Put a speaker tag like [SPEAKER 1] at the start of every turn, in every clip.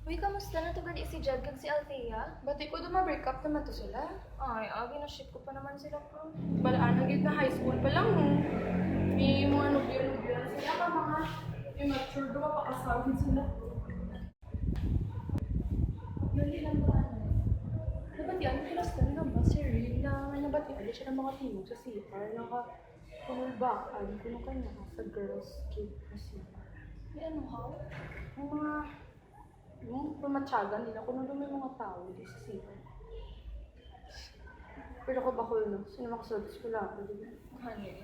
[SPEAKER 1] Uy, kamusta na to gali si Jed kag si Althea?
[SPEAKER 2] Bati ko duma break up naman to sila.
[SPEAKER 1] Ay, na-ship ko pa naman sila bro.
[SPEAKER 2] Balaan na gid na high school pa lang. May mga nubyo-nubyo na sila pa mga immature ko pa pakasawin sila.
[SPEAKER 1] Gali lang ba ano? Nabatian ko last time na ba si Rin na may nabatian siya ng mga timog sa CR. Naka-pumulbaan ko nung kanya sa girls' kid na CR. May ano how? Ang mga yung pumatsagan nila kung ano may mga tao dito sa CR. Pero ako ba ko no? Sino makasabi ko lang ako dito? Honey.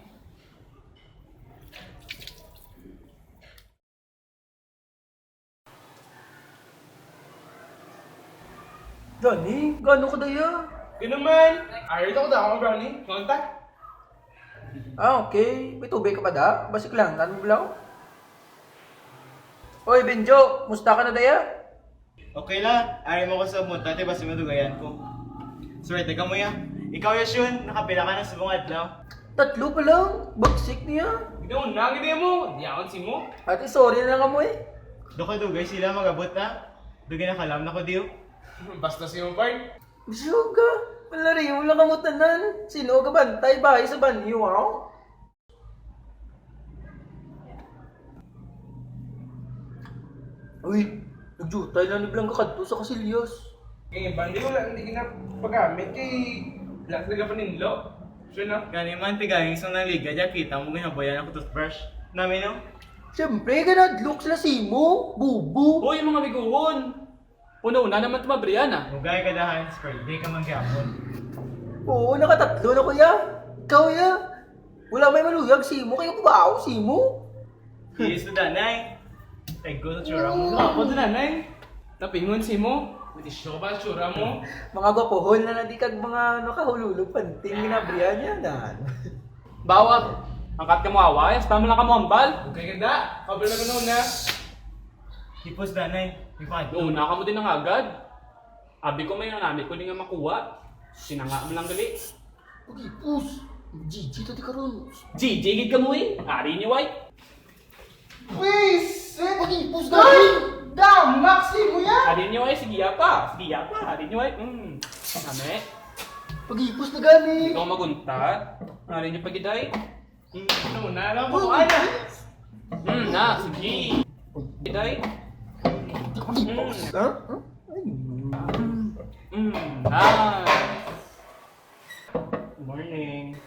[SPEAKER 3] Johnny, gano'n ka daya?
[SPEAKER 4] Yun naman! Ayos ako daw ako, Brownie. Kontak?
[SPEAKER 3] Okay. May tubig ka pa da? Basik lang, gano'n mo lang? Oy, Benjo, musta ka na daya?
[SPEAKER 5] Okay lang, ari mo ko sa munta, diba si madugayan ko. Swerte ka mo ya. Ikaw Yashun, nakapila ka na sa buong adlaw.
[SPEAKER 3] Tatlo pa lang. Bagsik niya.
[SPEAKER 4] Ikaw na, gini mo. Di ako si mo.
[SPEAKER 3] Ate, sorry na lang ka mo eh.
[SPEAKER 5] Dugay sila magabot na. Dugay na kalam na ko diyo.
[SPEAKER 4] Basta si Bart.
[SPEAKER 3] Suga. Wala rin, wala ka mo tanan. Sino ka bantay bahay sa banyo, wow? Uy, nagjutay na ni Blanca kadto sa Casillas.
[SPEAKER 4] Kaya bandi ko lang, hindi ka na paggamit kay lahat talaga paninlo. Siya na.
[SPEAKER 5] Gani man tigayong isang naliga dyan, kita mo ginabayan ako toothbrush. Namin no?
[SPEAKER 3] Siyempre, ganadlok sila Simo, Bubu.
[SPEAKER 6] Hoy, mga biguhon! Una-una naman tumabriyan ah.
[SPEAKER 5] Mugay ka dahan, spread day ka man gyapon.
[SPEAKER 3] Oo, nakatatlo na kuya. Ikaw ya. Wala may maluyag Simo, kayo ba ako Simo?
[SPEAKER 5] Yes na danay. Tag ko sa tsura mo.
[SPEAKER 6] Ako na nanay. Napingon si mo. Buti siya ba tsura mo?
[SPEAKER 3] Mga gwapohon na nadikag mga nakahululog panting ginabrihan niya na.
[SPEAKER 6] Bawa, angkat ka mo awayas, tama lang ka mo ambal.
[SPEAKER 4] Okay ka da. Kabal na ko na.
[SPEAKER 5] Hipos danay.
[SPEAKER 6] Una ka mo din ang agad. Abi ko may nanamit ko din nga makuha. Sinanga mo lang gali.
[SPEAKER 3] Pagipus. Gigi to di karon.
[SPEAKER 6] Gigigid ka mo eh. Ari ni White.
[SPEAKER 4] Please!
[SPEAKER 3] Pagipus dali.
[SPEAKER 4] Damn! Maxi mo yan!
[SPEAKER 6] Ari ni White, sige pa. Sige pa. Ari ni White. Name.
[SPEAKER 3] Pagipus na gani.
[SPEAKER 6] Ikaw maguntat. Ari ni Pagiday.
[SPEAKER 4] Ano na lang po? Ana!
[SPEAKER 6] Na, sige. Pagiday.
[SPEAKER 3] Pagipus. Ha?
[SPEAKER 6] Nice.
[SPEAKER 5] Morning.